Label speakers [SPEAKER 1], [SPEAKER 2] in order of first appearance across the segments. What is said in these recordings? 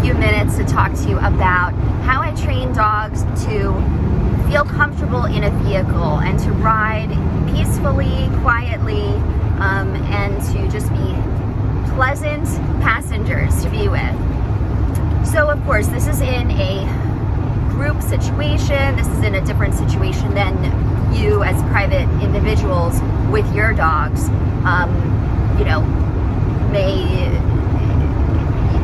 [SPEAKER 1] few minutes to talk to you about how I train dogs to feel comfortable in a vehicle and to ride peacefully, quietly, and to just be pleasant passengers to be with. So of course, this is in a group situation. This is in a different situation than you as private individuals with your dogs.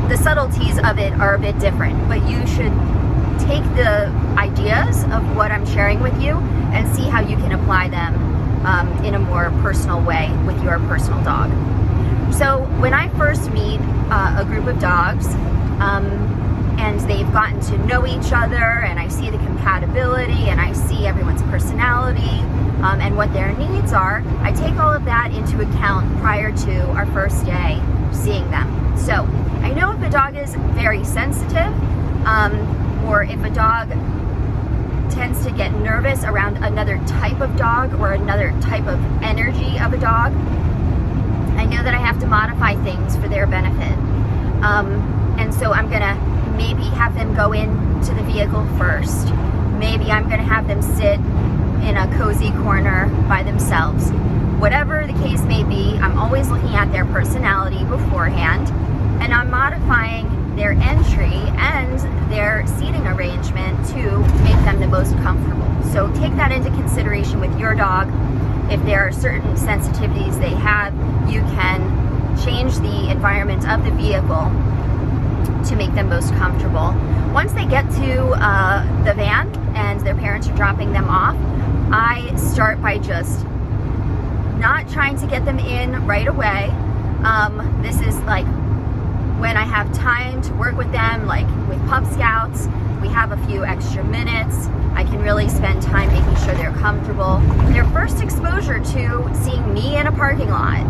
[SPEAKER 1] The subtleties of it are a bit different, but you should take the ideas of what I'm sharing with you and see how you can apply them in a more personal way with your personal dog. So when I first meet a group of dogs, and they've gotten to know each other, and I see the compatibility, and I see everyone's personality, and what their needs are, I take all of that into account prior to our first day seeing them. So I know if a dog is very sensitive, or if a dog tends to get nervous around another type of dog or another type of energy of a dog, I know that I have to modify things for their benefit. And so I'm gonna maybe have them go into the vehicle first. Maybe I'm gonna have them sit in a cozy corner by themselves. Whatever the case may be, I'm always looking at their personality beforehand, and I'm modifying their entry and their seating arrangement to make them the most comfortable. So take that into consideration with your dog. If there are certain sensitivities they have, you can change the environment of the vehicle to make them most comfortable. Once they get to the van and their parents are dropping them off, I start by just not trying to get them in right away. This is like when I have time to work with them, like with Pupscouts, we have a few extra minutes. I can really spend time making sure they're comfortable. Their first exposure to seeing me in a parking lot,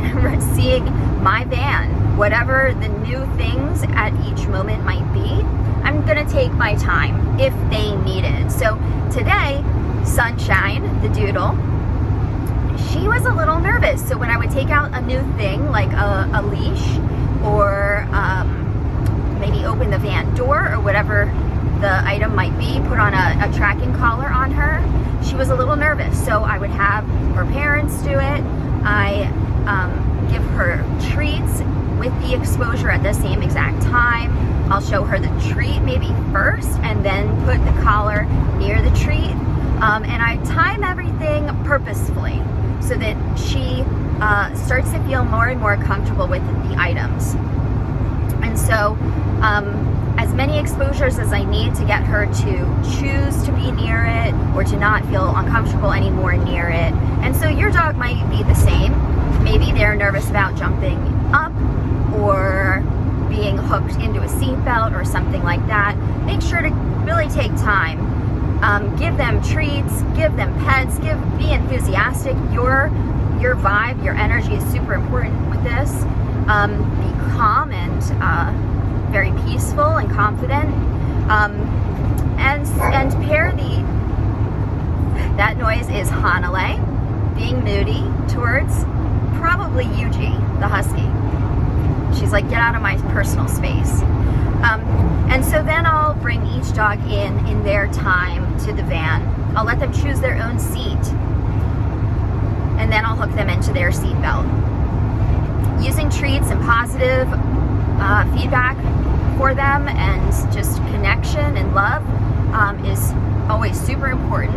[SPEAKER 1] seeing my van, whatever the new things at each moment might be, I'm gonna take my time if they need it. So today, Sunshine, the doodle, she was a little nervous. So when I would take out a new thing, like a leash, or maybe open the van door or whatever the item might be, put on a tracking collar on her, she was a little nervous. So I would have her parents do it. I give her treats with the exposure at the same exact time. I'll show her the treat maybe first and then put the collar near the treat. And I time everything purposefully so that she starts to feel more and more comfortable with the items. And so as many exposures as I need to get her to choose to be near it or to not feel uncomfortable anymore near it. And so your dog might be the same. Maybe they're nervous about jumping up or being hooked into a seatbelt or something like that. Make sure to really take time. Give them treats, give them pets, be enthusiastic. Your vibe, your energy is super important with this. Be calm and very peaceful and confident. And pair that noise is Hanalei being moody towards probably Yuji, the husky. She's like, get out of my personal space. And so then I'll bring each dog in their time to the van. I'll let them choose their own seat. And then I'll hook them into their seat belt. Using treats and positive feedback for them and just connection and love is always super important.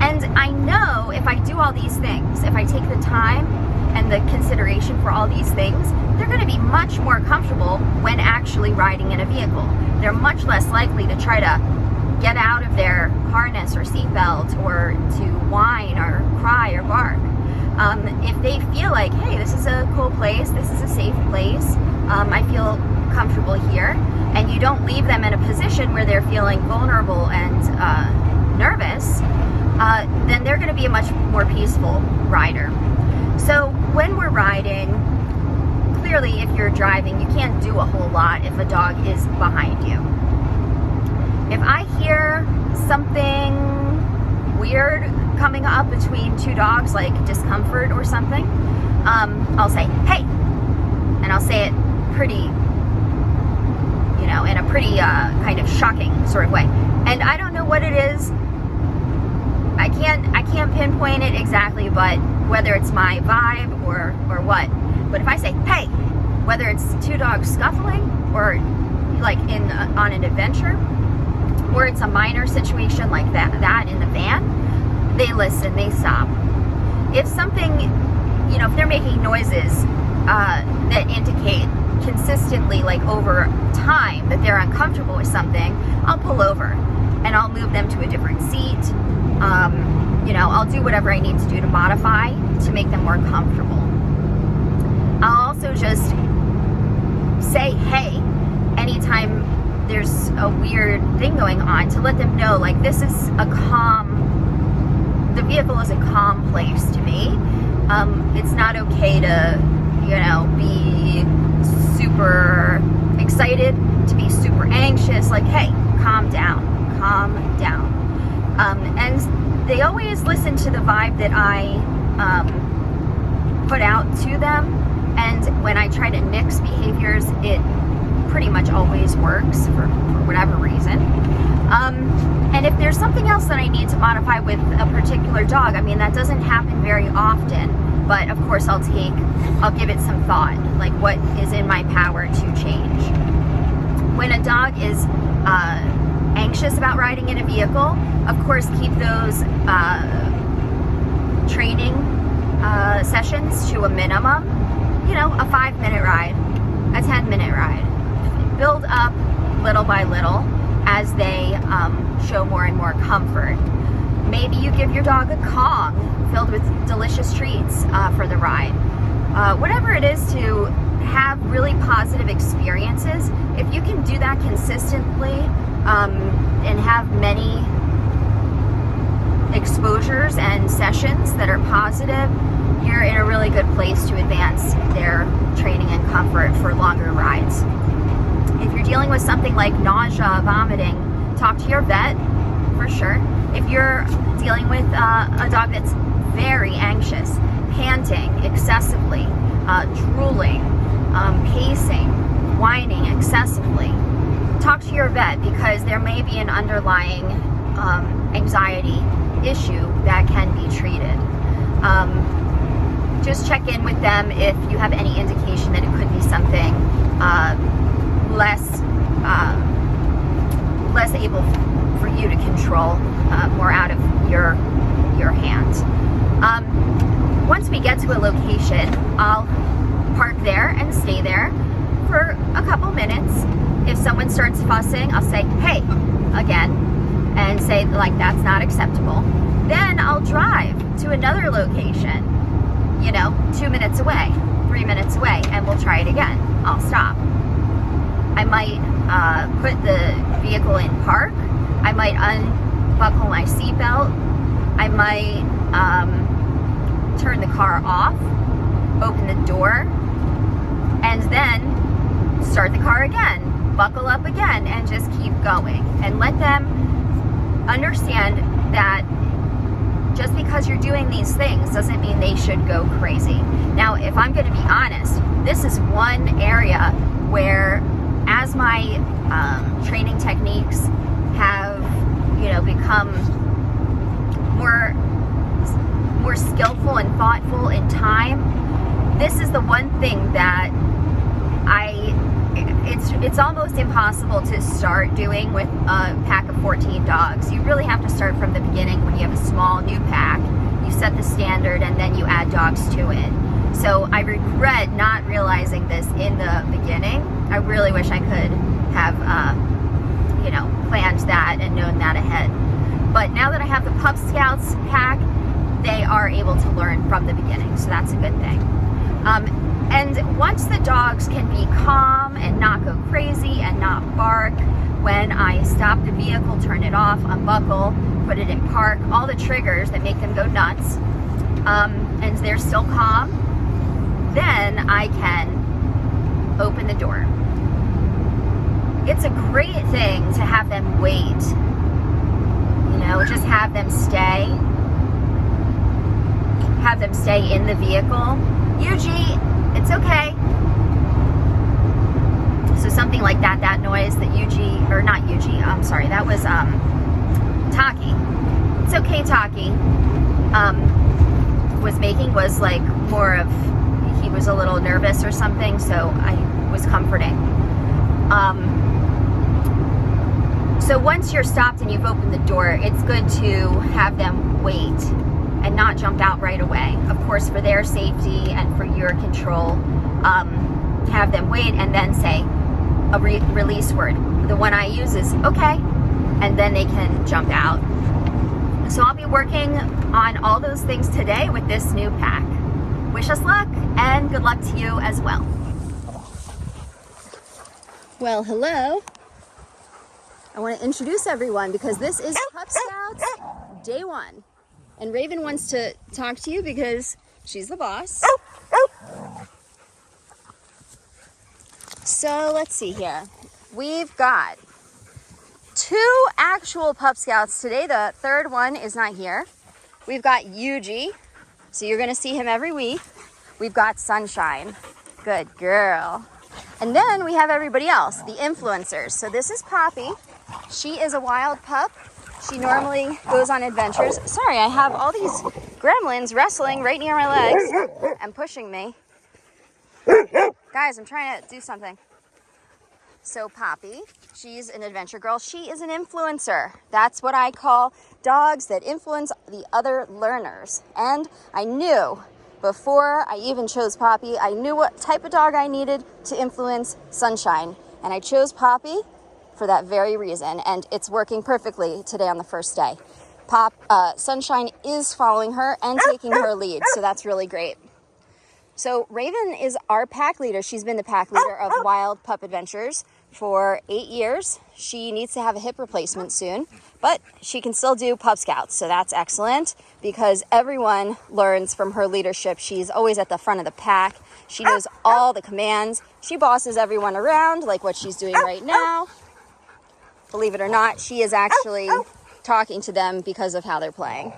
[SPEAKER 1] And I know if I do all these things, if I take the time and the consideration for all these things, they're going to be much more comfortable when actually riding in a vehicle. They're much less likely to try to get out of their harness or seatbelt or to whine or cry or bark. If they feel like, hey, this is a cool place, this is a safe place, I feel comfortable here, and you don't leave them in a position where they're feeling vulnerable and nervous, then they're going to be a much more peaceful rider. So when we're riding, clearly if you're driving, you can't do a whole lot if a dog is behind you. If I hear something weird coming up between two dogs, like discomfort or something, I'll say, hey, and I'll say it pretty, in a pretty kind of shocking sort of way. And I don't know what it is. I can't pinpoint it exactly, but whether it's my vibe or what. But if I say, hey, whether it's two dogs scuffling or like on an adventure, or it's a minor situation like that in the van, they listen, they stop. If something, if they're making noises that indicate consistently, like over time, that they're uncomfortable with something, I'll pull over and I'll move them to a different seat. I'll do whatever I need to do to modify to make them more comfortable. I'll also just say, hey, anytime there's a weird thing going on, to let them know, like, this is the vehicle is a calm place to me. It's not okay to, be super excited, to be super anxious. Like, hey, calm down. And they always listen to the vibe that I put out to them. And when I try to nix behaviors, it pretty much always works for whatever reason. And if there's something else that I need to modify with a particular dog, that doesn't happen very often, but of course I'll give it some thought, like what is in my power to change. When a dog is anxious about riding in a vehicle, of course keep those training sessions to a minimum. A 5-minute ride, a 10-minute ride. Build up little by little as they show more and more comfort. Maybe you give your dog a Kong filled with delicious treats for the ride. Whatever it is to have really positive experiences, if you can do that consistently and have many exposures and sessions that are positive, you're in a really good place to advance their training and comfort for longer rides. If you're dealing with something like nausea, vomiting, talk to your vet for sure. If you're dealing with a dog that's very anxious, panting excessively, drooling, pacing, whining excessively, talk to your vet, because there may be an underlying anxiety issue that can be treated. Just check in with them if you have any indication that it could be something less able for you to control, more out of your hands. Once we get to a location, I'll park there and stay there for a couple minutes. If someone starts fussing, I'll say, hey, again, and say, like, that's not acceptable. Then I'll drive to another location, 2 minutes away, 3 minutes away, and we'll try it again. I'll stop. I might put the vehicle in park. I might unbuckle my seatbelt. I might turn the car off, open the door, and then start the car again, buckle up again, and just keep going. And let them understand that just because you're doing these things doesn't mean they should go crazy. Now, if I'm going to be honest, this is one area where, as my training techniques have, become more skillful and thoughtful in time, this is the one thing that it's almost impossible to start doing with a pack of 14 dogs. You really have to start from the beginning when you have a small new pack. You set the standard and then you add dogs to it. So I regret not realizing this in the beginning. I really wish I could have, planned that and known that ahead. But now that I have the Pupscouts pack, they are able to learn from the beginning. So that's a good thing. And once the dogs can be calm and not go crazy and not bark, when I stop the vehicle, turn it off, unbuckle, put it in park, all the triggers that make them go nuts, and they're still calm, then I can open the door. It's a great thing to have them wait, just have them stay in the vehicle. Yuji, it's okay. So something like that noise that Yuji, or not Yuji, I'm sorry, that was Taki. It's okay, Taki. Was making was like more of, he was a little nervous or something, so I was comforting. So once you're stopped and you've opened the door, it's good to have them wait and not jump out right away. Of course, for their safety and for your control, have them wait and then say a release word. The one I use is okay, and then they can jump out. So I'll be working on all those things today with this new pack. Wish us luck, and good luck to you as well. Well, hello. I want to introduce everyone because this is Pupscouts Day 1. And Raven wants to talk to you because she's the boss. So let's see here. We've got 2 actual Pupscouts today. The third one is not here. We've got Yuji, so you're going to see him every week. We've got Sunshine. Good girl. And then we have everybody else, the influencers. So this is Poppy. She is a wild pup. She normally goes on adventures. Sorry, I have all these gremlins wrestling right near my legs and pushing me. Guys, I'm trying to do something. So Poppy, she's an adventure girl. She is an influencer. That's what I call dogs that influence the other learners. And I knew before I even chose Poppy, I knew what type of dog I needed to influence Sunshine. And I chose Poppy for that very reason. And it's working perfectly today on the first day. Sunshine is following her and taking her lead. So that's really great. So Raven is our pack leader. She's been the pack leader of Wild Pup Adventures for 8 years. She needs to have a hip replacement soon, but she can still do Pupscouts. So that's excellent because everyone learns from her leadership. She's always at the front of the pack. She knows all the commands. She bosses everyone around like what she's doing right now. Believe it or not, she is actually talking to them because of how they're playing.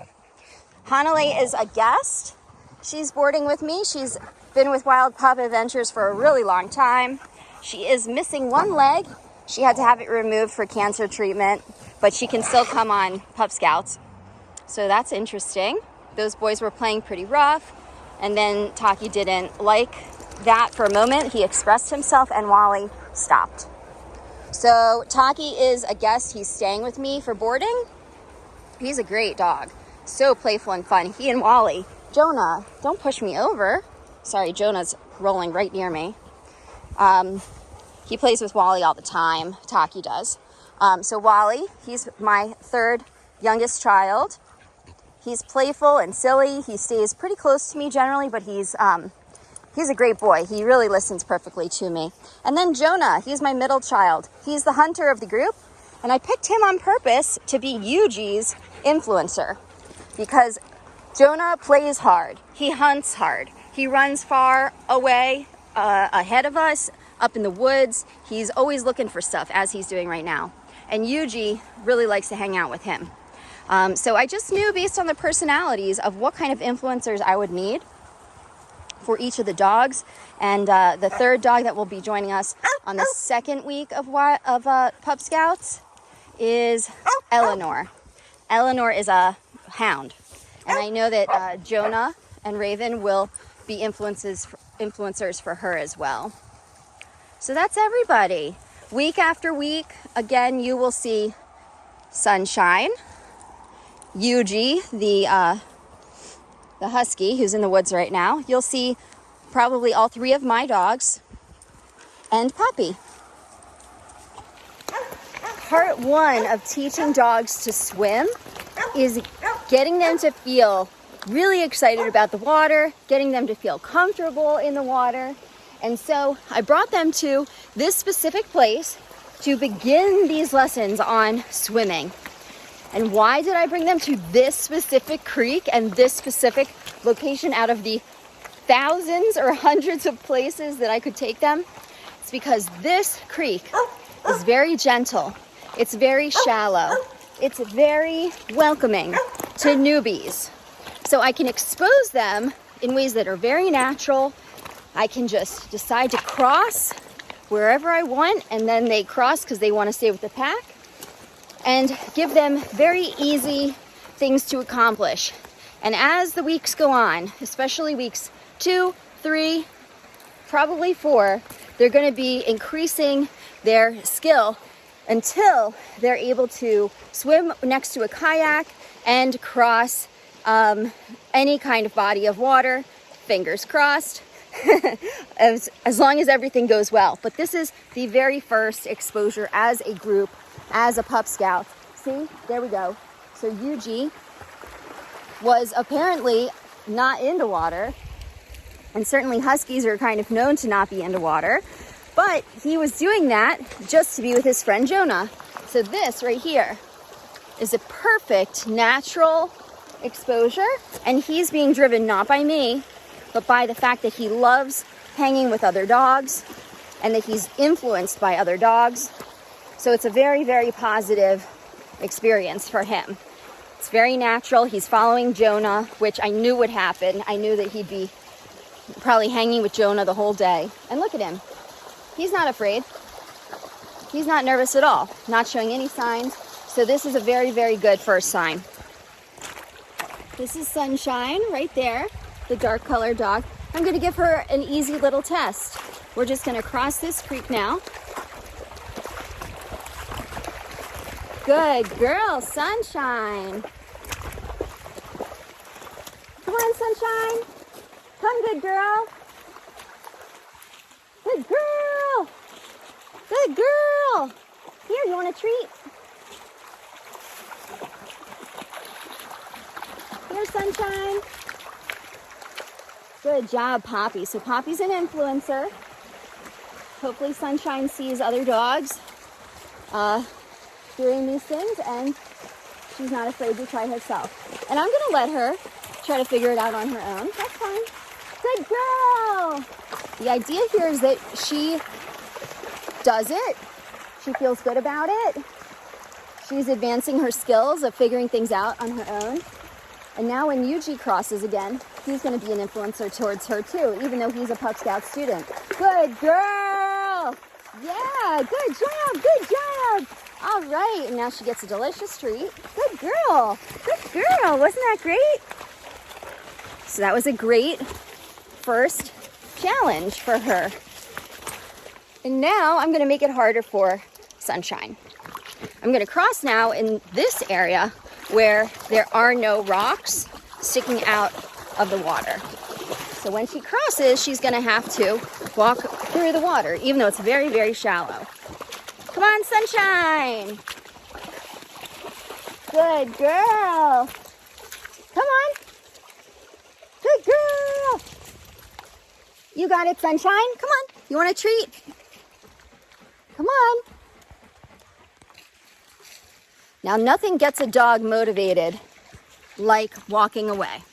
[SPEAKER 1] Hanale is a guest. She's boarding with me. She's been with Wild Pup Adventures for a really long time. She is missing one leg. She had to have it removed for cancer treatment, but she can still come on Pupscouts. So that's interesting. Those boys were playing pretty rough, and then Taki didn't like that for a moment. He expressed himself, and Wally stopped. So Taki is a guest. He's staying with me for boarding. He's a great dog. So playful and fun. He and Wally. Jonah, don't push me over. Sorry, Jonah's rolling right near me. He plays with Wally all the time. Taki does. So Wally, he's my third youngest child. He's playful and silly. He stays pretty close to me generally, but he's a great boy. He really listens perfectly to me. And then Jonah, he's my middle child. He's the hunter of the group, and I picked him on purpose to be Yuji's influencer because Jonah plays hard. He hunts hard. He runs far away ahead of us, up in the woods. He's always looking for stuff, as he's doing right now. And Yuji really likes to hang out with him. So I just knew based on the personalities of what kind of influencers I would need for each of the dogs. And the third dog that will be joining us on the second week of Pupscouts is Eleanor. Eleanor is a hound. And I know that Jonah and Raven will be influencers for her as well. So that's everybody. Week after week, again, you will see Sunshine, Yuji, the husky who's in the woods right now. You'll see probably all 3 of my dogs and Poppy. Part 1 of teaching dogs to swim is getting them to feel really excited about the water, getting them to feel comfortable in the water. And so I brought them to this specific place to begin these lessons on swimming. And why did I bring them to this specific creek and this specific location out of the thousands or hundreds of places that I could take them? It's because this creek is very gentle. It's very shallow. It's very welcoming to newbies. So I can expose them in ways that are very natural. I can just decide to cross wherever I want, and then they cross because they want to stay with the pack, and give them very easy things to accomplish. And as the weeks go on, especially weeks 2, 3, probably 4, they're going to be increasing their skill until they're able to swim next to a kayak and cross any kind of body of water, fingers crossed, as long as everything goes well. But this is the very first exposure as a group, as a Pup Scout. See, there we go. So Yuji was apparently not into water, and certainly huskies are kind of known to not be into water, but he was doing that just to be with his friend Jonah. So this right here is a perfect natural exposure, and he's being driven not by me, but by the fact that he loves hanging with other dogs and that he's influenced by other dogs. So it's a very, very positive experience for him. It's very natural. He's following Jonah, which I knew would happen. I knew that he'd be probably hanging with Jonah the whole day. And look at him. He's not afraid. He's not nervous at all, not showing any signs. So this is a very, very good first sign. This is Sunshine right there, the dark colored dog. I'm going to give her an easy little test. We're just going to cross this creek now. Good girl, Sunshine. Come on, Sunshine. Come, good girl. Good girl. Good girl. Here, you want a treat? Here, Sunshine. Good job, Poppy. So Poppy's an influencer. Hopefully Sunshine sees other dogs doing these things, and she's not afraid to try herself. And I'm gonna let her try to figure it out on her own. That's fine. Good girl. The idea here is that she does it. She feels good about it. She's advancing her skills of figuring things out on her own. And now when Yuji crosses again, he's going to be an influencer towards her too, even though he's a Pup Scout student. Good girl. Yeah, good job, good job. All right, and now she gets a delicious treat. Good girl, good girl. Wasn't that great? So that was a great first challenge for her. And now I'm going to make it harder for Sunshine. I'm going to cross now in this area where there are no rocks sticking out of the water. So when she crosses, she's going to have to walk through the water, even though it's very, very shallow. Come on, Sunshine. Good girl. Come on. Good girl. You got it, Sunshine. Come on. You want a treat? Come on. Now, nothing gets a dog motivated like walking away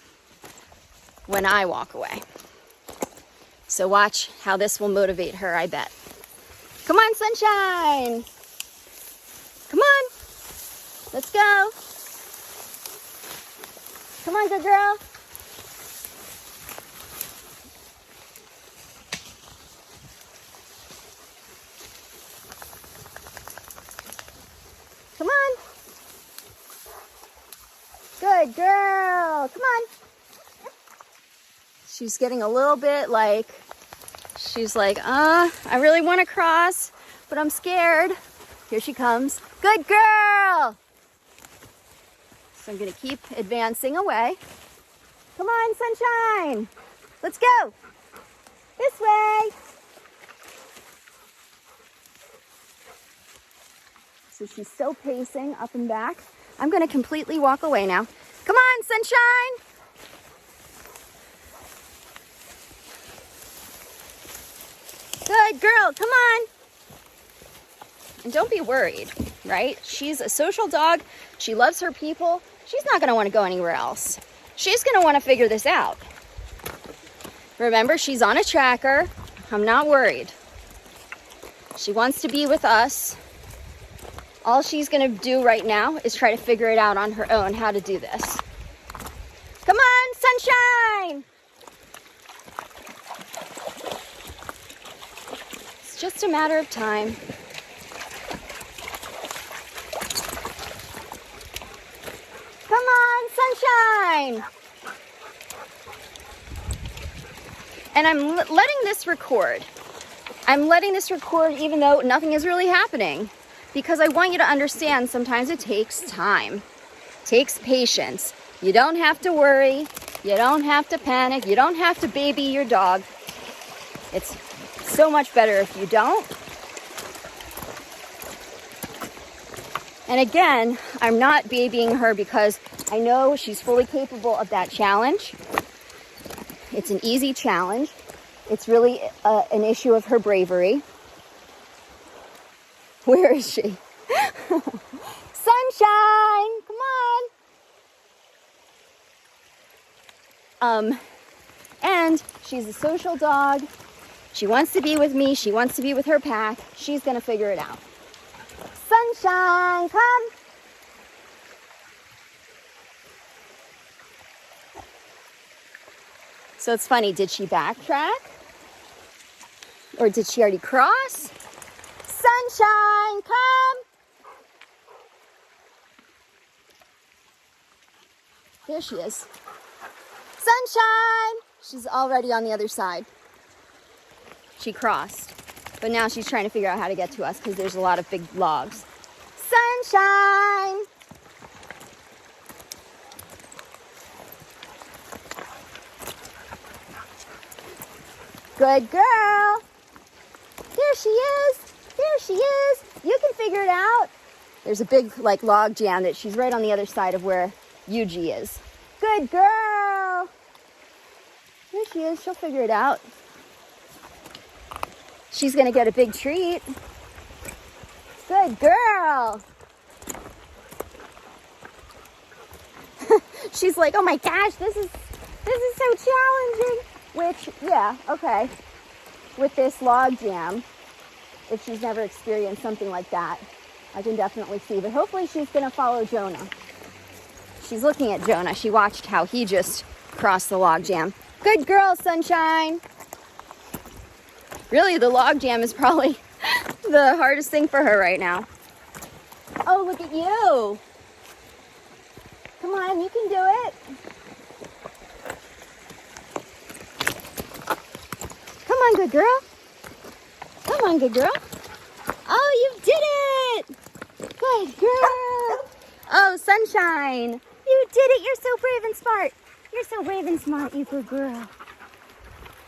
[SPEAKER 1] when I walk away. So watch how this will motivate her, I bet. Come on, Sunshine. Come on. Let's go. Come on, good girl. Come on. Good girl. Come on. She's getting a little bit like, she's like, I really want to cross, but I'm scared. Here she comes. Good girl. So I'm going to keep advancing away. Come on, Sunshine. Let's go. This way. So she's still pacing up and back. I'm going to completely walk away now. Come on, Sunshine. Good girl, come on. And don't be worried, right? She's a social dog. She loves her people. She's not going to want to go anywhere else. She's going to want to figure this out. Remember, she's on a tracker. I'm not worried. She wants to be with us. All she's going to do right now is try to figure it out on her own how to do this. Come on, Sunshine! just a matter of time. Come on, sunshine! And I'm letting this record. I'm letting this record even though nothing is really happening, because I want you to understand sometimes it takes time, takes patience. You don't have to worry. You don't have to panic. You don't have to baby your dog. It's so much better if you don't. And again, I'm not babying her because I know she's fully capable of that challenge. It's an easy challenge. It's really an issue of her bravery. Where is she? Sunshine, come on. And she's a social dog. She wants to be with me. She wants to be with her pack. She's going to figure it out. Sunshine, come. So it's funny, did she backtrack? Or did she already cross? Sunshine, come. There she is. Sunshine. She's already on the other side. She crossed. But now she's trying to figure out how to get to us because there's a lot of big logs. Sunshine. Good girl. There she is. There she is. You can figure it out. There's a big log jam that she's right on the other side of where Yuji is. Good girl. There she is. She'll figure it out. She's going to get a big treat. Good girl. She's like, oh my gosh, this is so challenging. Which, yeah, okay. With this log jam, if she's never experienced something like that, I can definitely see. But hopefully she's going to follow Jonah. She's looking at Jonah. She watched how he just crossed the log jam. Good girl, Sunshine. Really, the log jam is probably the hardest thing for her right now. Oh, look at you. Come on, you can do it. Come on, good girl. Come on, good girl. Oh, you did it. Good girl. Oh, Sunshine. You did it. You're so brave and smart. You're so brave and smart, you good girl.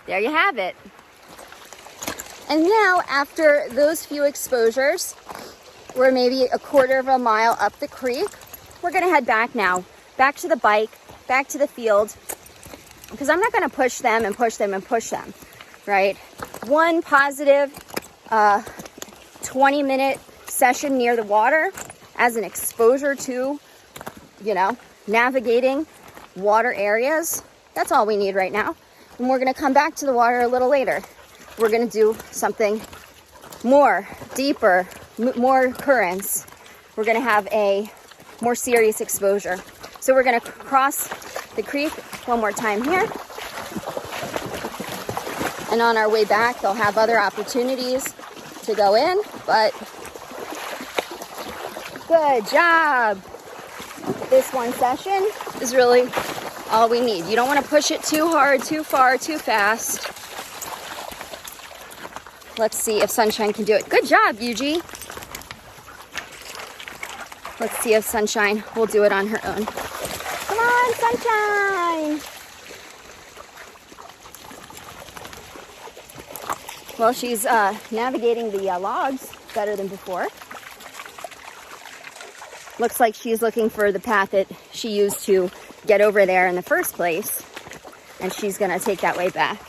[SPEAKER 1] There you have it. And now, after those few exposures, we're maybe a quarter of a mile up the creek. We're going to head back now. Back to the bike, back to the field. Because I'm not going to push them and push them and push them, right? One positive 20-minute session near the water as an exposure to, navigating water areas. That's all we need right now. And we're going to come back to the water a little later. We're going to do something more, deeper, more currents. We're going to have a more serious exposure. So we're going to cross the creek one more time here. And on our way back, they'll have other opportunities to go in, but good job. This one session is really all we need. You don't want to push it too hard, too far, too fast. Let's see if Sunshine can do it. Good job, Yuji. Let's see if Sunshine will do it on her own. Come on, Sunshine. Well, she's navigating the logs better than before. Looks like she's looking for the path that she used to get over there in the first place. And she's going to take that way back.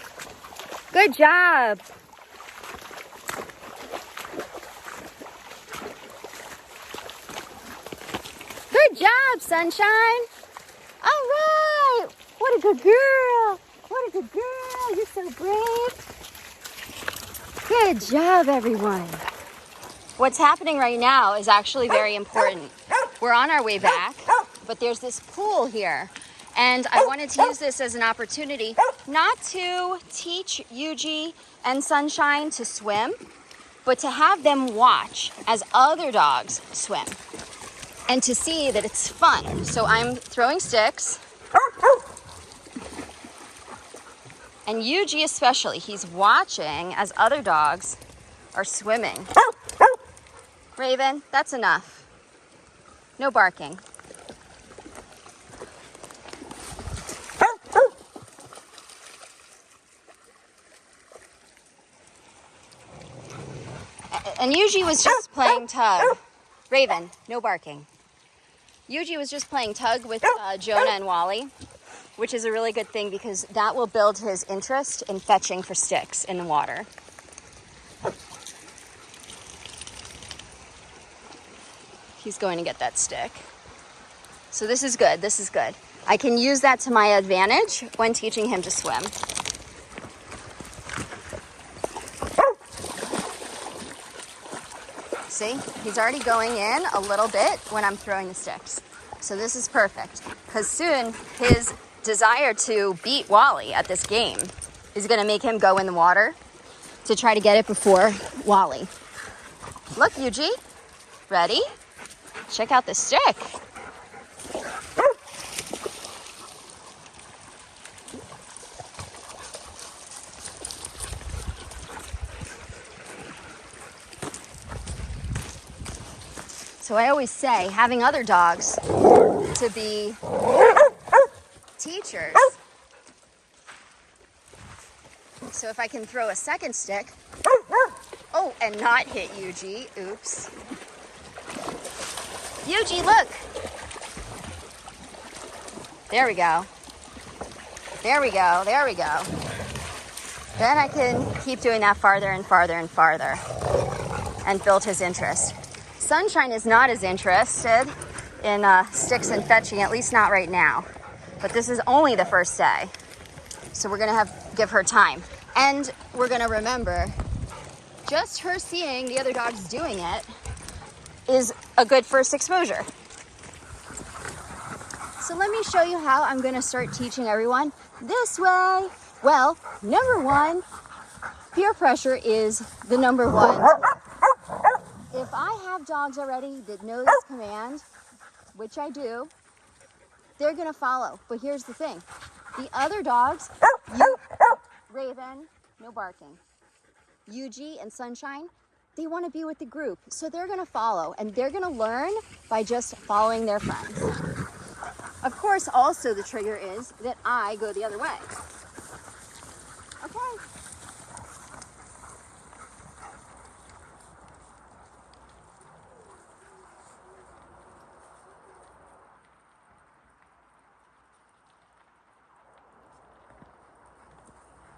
[SPEAKER 1] Good job. Good job, Sunshine. All right. What a good girl. What a good girl. You're so brave. Good job, everyone. What's happening right now is actually very important. We're on our way back, but there's this pool here. And I wanted to use this as an opportunity not to teach Yuji and Sunshine to swim, but to have them watch as other dogs swim and to see that it's fun. So I'm throwing sticks. And Yuji especially, he's watching as other dogs are swimming. Raven, that's enough. No barking. And Yuji was just playing tug. Raven, no barking. Yuji was just playing tug with Jonah and Wally, which is a really good thing because that will build his interest in fetching for sticks in the water. He's going to get that stick. So this is good, this is good. I can use that to my advantage when teaching him to swim. See, he's already going in a little bit when I'm throwing the sticks. So this is perfect, because soon his desire to beat Wally at this game is going to make him go in the water to try to get it before Wally. Look, Yuji, ready? Check out the stick. So I always say, having other dogs to be teachers. So if I can throw a second stick, oh, and not hit Yuji, oops. Yuji, look. There we go. There we go, there we go. Then I can keep doing that farther and farther and farther and build his interest. Sunshine is not as interested in sticks and fetching, at least not right now. But this is only the first day. So we're gonna give her time. And we're gonna remember, just her seeing the other dogs doing it is a good first exposure. So let me show you how I'm gonna start teaching everyone this way. Well, number one, peer pressure is the number one. If I have dogs already that know this command, which I do, they're gonna follow. But here's the thing. The other dogs, Raven, no barking. Yuji and Sunshine, they wanna be with the group. So they're gonna follow and they're gonna learn by just following their friends. Of course, also the trigger is that I go the other way. Okay.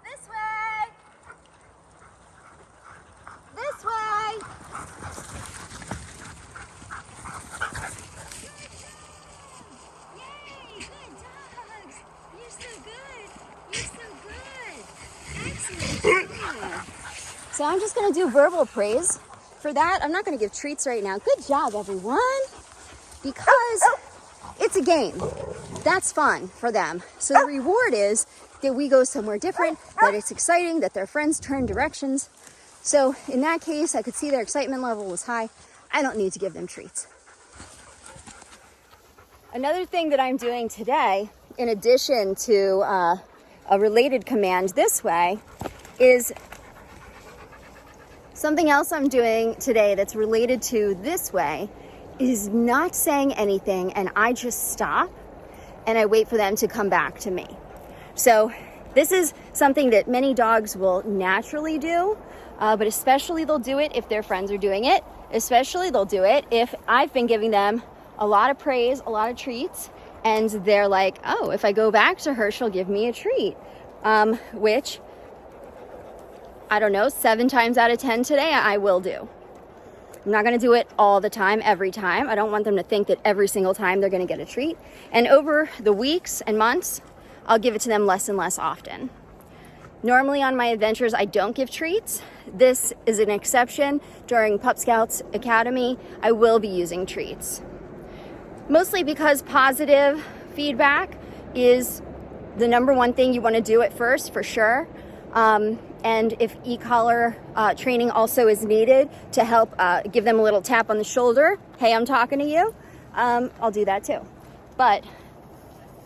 [SPEAKER 1] This way. This way. Yay, good dogs. You're so good. You're so good. Excellent. So I'm just going to do verbal praise. For that, I'm not going to give treats right now. Good job, everyone. Because it's a game. That's fun for them. So the reward is that we go somewhere different, that it's exciting, that their friends turn directions. So in that case, I could see their excitement level was high. I don't need to give them treats. Another thing that I'm doing today, in addition to a related command this way, is something else I'm doing today that's related to this way is not saying anything, and I just stop and I wait for them to come back to me. So this is something that many dogs will naturally do, but especially they'll do it if their friends are doing it. Especially they'll do it if I've been giving them a lot of praise, a lot of treats, and they're like, oh, if I go back to her, she'll give me a treat, which, I don't know, 7 times out of 10 today, I will do. I'm not going to do it all the time, every time. I don't want them to think that every single time they're going to get a treat. And over the weeks and months, I'll give it to them less and less often. Normally on my adventures, I don't give treats. This is an exception. During Pupscouts Academy, I will be using treats. Mostly because positive feedback is the number one thing you want to do at first, for sure. And if e-collar training also is needed to help give them a little tap on the shoulder, hey, I'm talking to you, I'll do that too. But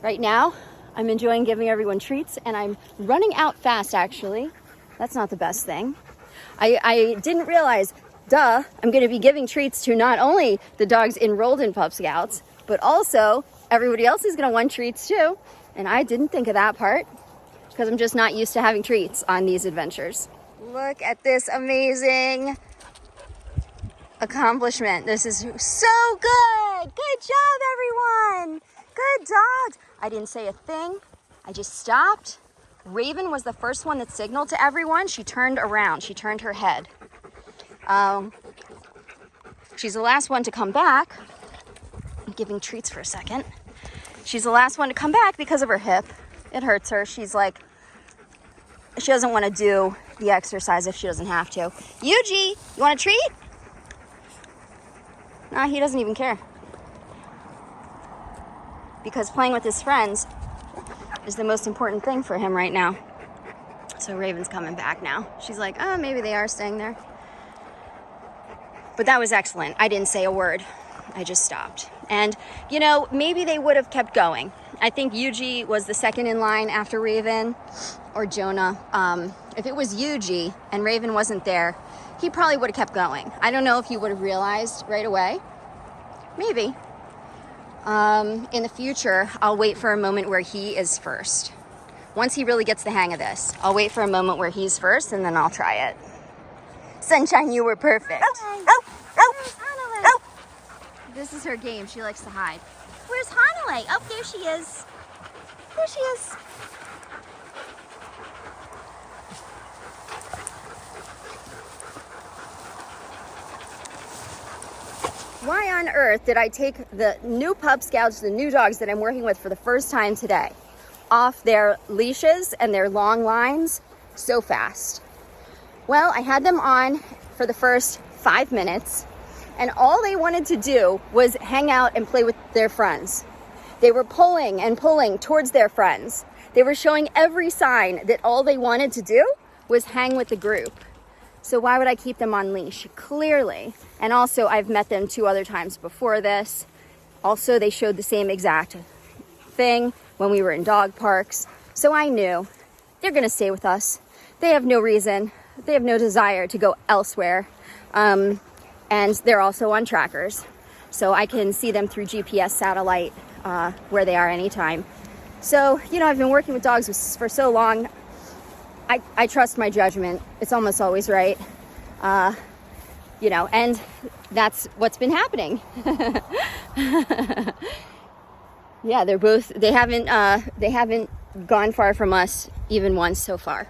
[SPEAKER 1] right now, I'm enjoying giving everyone treats, and I'm running out fast, actually. That's not the best thing. I didn't realize, I'm going to be giving treats to not only the dogs enrolled in Pupscouts, but also everybody else is going to want treats too. And I didn't think of that part because I'm just not used to having treats on these adventures. Look at this amazing accomplishment. This is so good. Good job, everyone. Good dogs. I didn't say a thing. I just stopped. Raven was the first one that signaled to everyone. She turned around. She turned her head. She's the last one to come back. I'm giving treats for a second. She's the last one to come back because of her hip. It hurts her. She's like, she doesn't want to do the exercise if she doesn't have to. Yuji, you want a treat? Nah, he doesn't even care. Because playing with his friends is the most important thing for him right now. So Raven's coming back now. She's like, oh, maybe they are staying there. But that was excellent. I didn't say a word. I just stopped. And, you know, maybe they would have kept going. I think Yuji was the second in line after Raven, or Jonah. If it was Yuji and Raven wasn't there, he probably would have kept going. I don't know if he would have realized right away. Maybe. In the future, I'll wait for a moment where he is first. Once he really gets the hang of this, I'll wait for a moment where he's first, and then I'll try it. Sunshine, you were perfect. Oh. This is her game. She likes to hide. Where's Hanalei? Oh, there she is. There she is. Why on earth did I take the new Pupscouts, the new dogs that I'm working with for the first time today, off their leashes and their long lines so fast? Well, I had them on for the first 5 minutes, and all they wanted to do was hang out and play with their friends. They were pulling and pulling towards their friends. They were showing every sign that all they wanted to do was hang with the group. So why would I keep them on leash? Clearly. And also, I've met them 2 other times before this. Also, they showed the same exact thing when we were in dog parks. So I knew they're going to stay with us. They have no reason. They have no desire to go elsewhere. And they're also on trackers. So I can see them through GPS satellite where they are anytime. So, you know, I've been working with dogs for so long. I trust my judgment. It's almost always right. You know, and that's what's been happening. Yeah, they haven't gone far from us even once so far.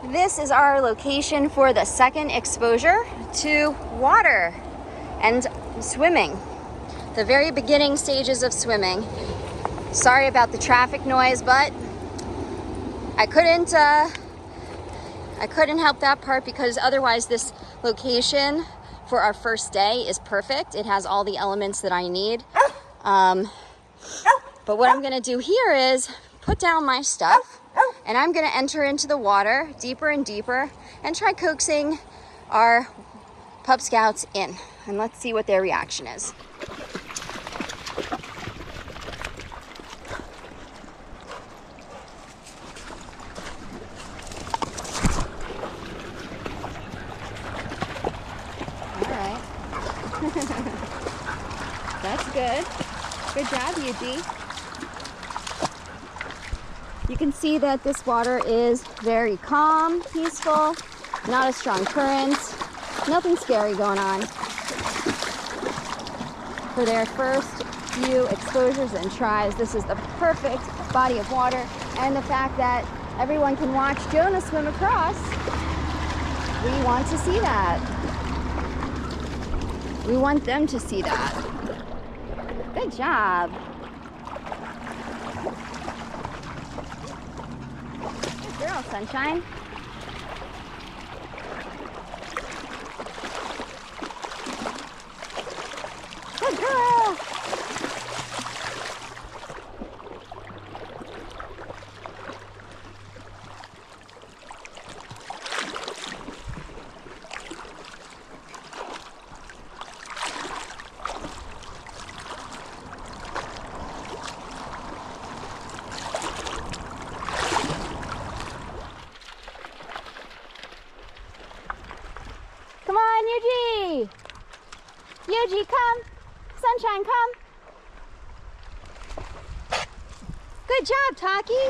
[SPEAKER 1] This is our location for the second exposure to water and swimming. The very beginning stages of swimming. Sorry about the traffic noise, but I couldn't help that part, because otherwise this location for our first day is perfect. It has all the elements that I need. But what I'm gonna do here is put down my stuff, and I'm gonna enter into the water deeper and deeper and try coaxing our Pupscouts in. And let's see what their reaction is. That's good. Good job, Yuji. You can see that this water is very calm, peaceful, not a strong current, nothing scary going on. For their first few exposures and tries, this is the perfect body of water, and the fact that everyone can watch Jonah swim across, we want to see that. We want them to see that. Good job. Good girl, Sunshine. Good girl. Yuji! Yuji, come! Sunshine, come! Good job, Taki!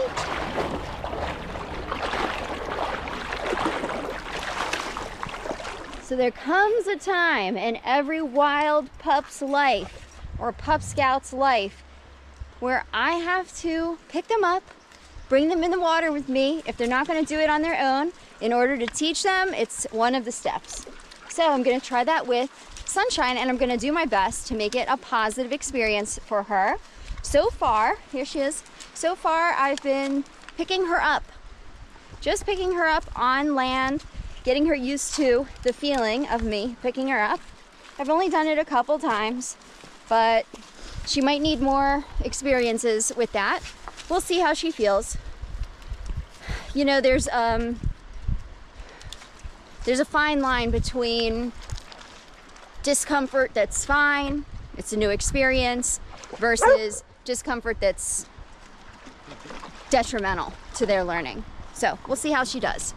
[SPEAKER 1] So there comes a time in every wild pup's life, or Pup Scout's life, where I have to pick them up, bring them in the water with me if they're not going to do it on their own. In order to teach them, it's one of the steps. So I'm going to try that with Sunshine, and I'm going to do my best to make it a positive experience for her. So far, here she is. So far, I've been picking her up, just picking her up on land, getting her used to the feeling of me picking her up. I've only done it a couple times, but she might need more experiences with that. We'll see how she feels. You know, there's a fine line between discomfort that's fine, it's a new experience, versus discomfort that's detrimental to their learning. So we'll see how she does.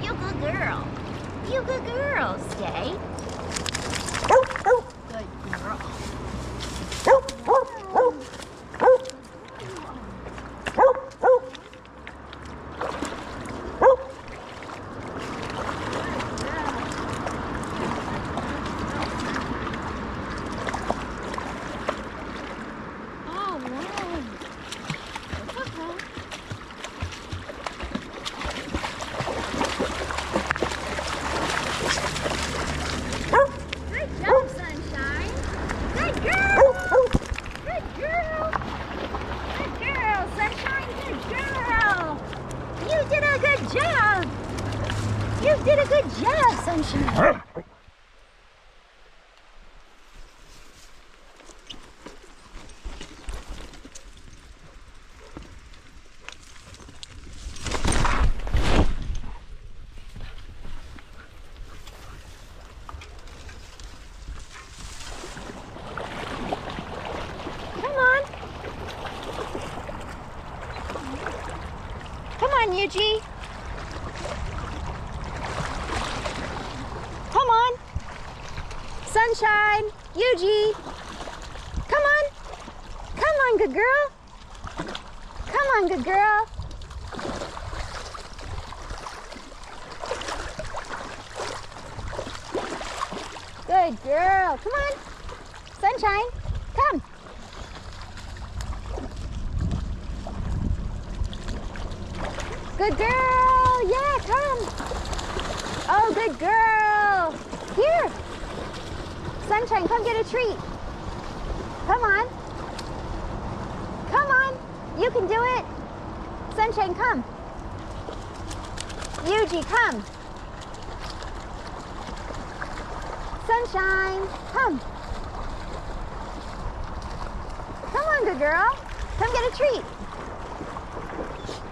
[SPEAKER 1] You good girl. You good girl. Stay. Good girl. You did a good job, Sunshine. Come on. Come on, Yuji. Come on. Sunshine, Yuji. Come on. Come on, good girl. Come on, good girl. Good girl. Come on. Sunshine, come. Good girl. Yeah, come. Oh, good girl. Here. Sunshine, come get a treat. Come on. Come on. You can do it. Sunshine, come. Yuji, come. Sunshine, come. Come on, good girl. Come get a treat.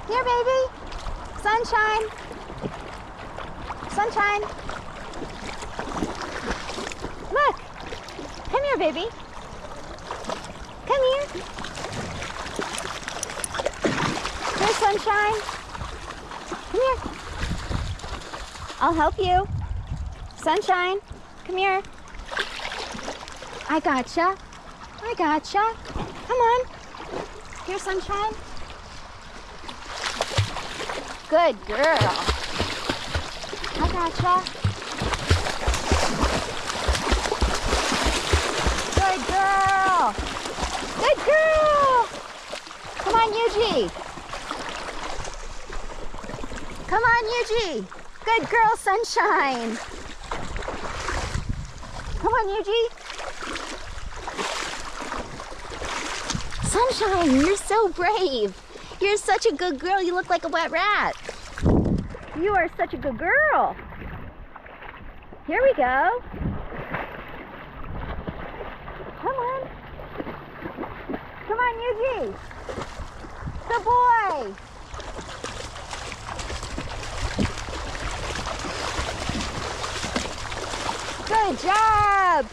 [SPEAKER 1] Here, baby. Sunshine. Sunshine. Look. Come here, baby. Come here. Here, Sunshine. Come here. I'll help you. Sunshine, come here. I gotcha. I gotcha. Come on. Here, Sunshine. Good girl. I gotcha. Good girl. Good girl. Come on, Yuji. Come on, Yuji. Good girl, Sunshine. Come on, Yuji. Sunshine, you're so brave. You're such a good girl. You look like a wet rat. You are such a good girl. Here we go. Come on. Come on, Yuji. Good boy. Good job.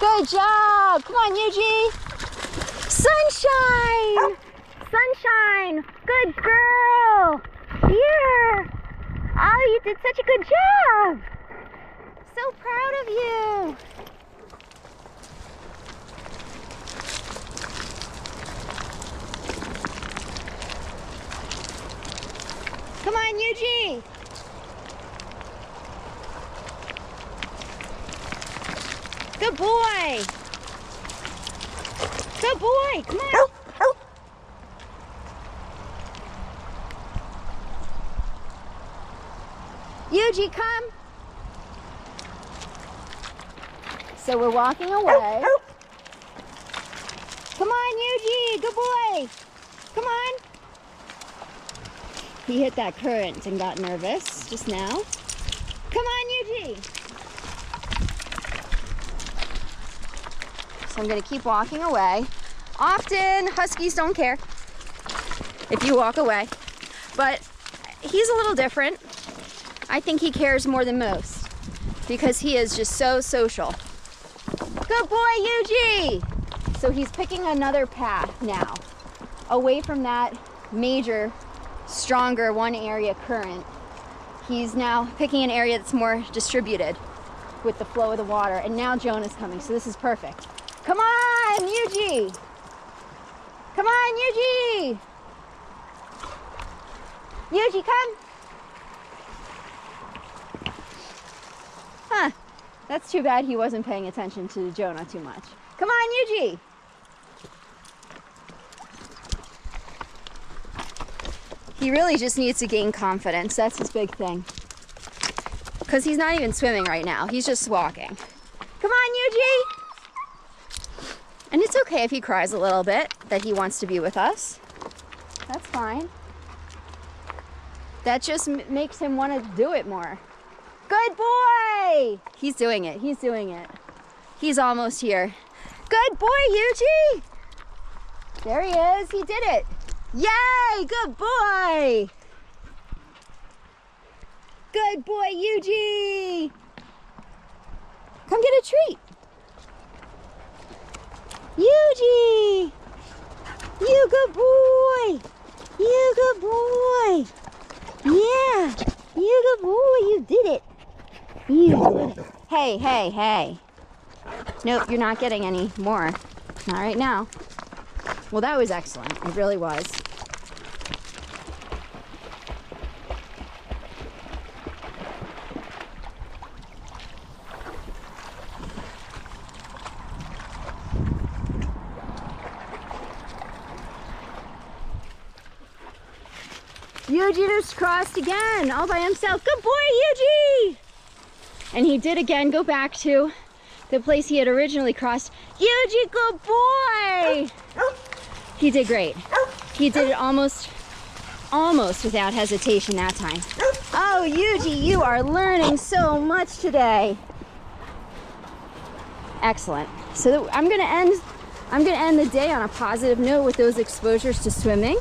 [SPEAKER 1] Good job. Come on, Yuji. Sunshine. Sunshine. Good girl. Here. Oh, you did such a good job. So proud of you. Come on, Yuji. Good boy. Good boy. Come on. Yuji, come. So we're walking away. Come on, Yuji. Good boy. Come on. He hit that current and got nervous just now. Come on, Yuji. So I'm going to keep walking away. Often, huskies don't care if you walk away. But he's a little different. I think he cares more than most because he is just so social. Good boy, Yuji! So he's picking another path now, away from that major, stronger one area current. He's now picking an area that's more distributed with the flow of the water. And now Jonah's coming, so this is perfect. Come on, Yuji! Come on, Yuji! Yuji, come! Huh, that's too bad he wasn't paying attention to Jonah too much. Come on, Yuji! He really just needs to gain confidence. That's his big thing. Because he's not even swimming right now. He's just walking. Come on, Yuji! And it's okay if he cries a little bit that he wants to be with us. That's fine. That just makes him want to do it more. Good boy! He's doing it. He's doing it. He's almost here. Good boy, Yuji! There he is. He did it. Yay! Good boy! Good boy, Yuji! Come get a treat. Yuji! You good boy! You good boy! Yeah! You good boy! You did it! You did it! Hey, hey, hey! Nope, you're not getting any more. Not right now. Well, that was excellent. It really was. Yuji just crossed again, all by himself. Good boy, Yuji! And he did again go back to the place he had originally crossed. Yuji, good boy! He did great. He did it almost without hesitation that time. Oh, Yuji, you are learning so much today. Excellent. So I'm gonna end the day on a positive note with those exposures to swimming.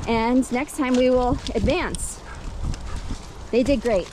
[SPEAKER 1] And next time we will advance. They did great.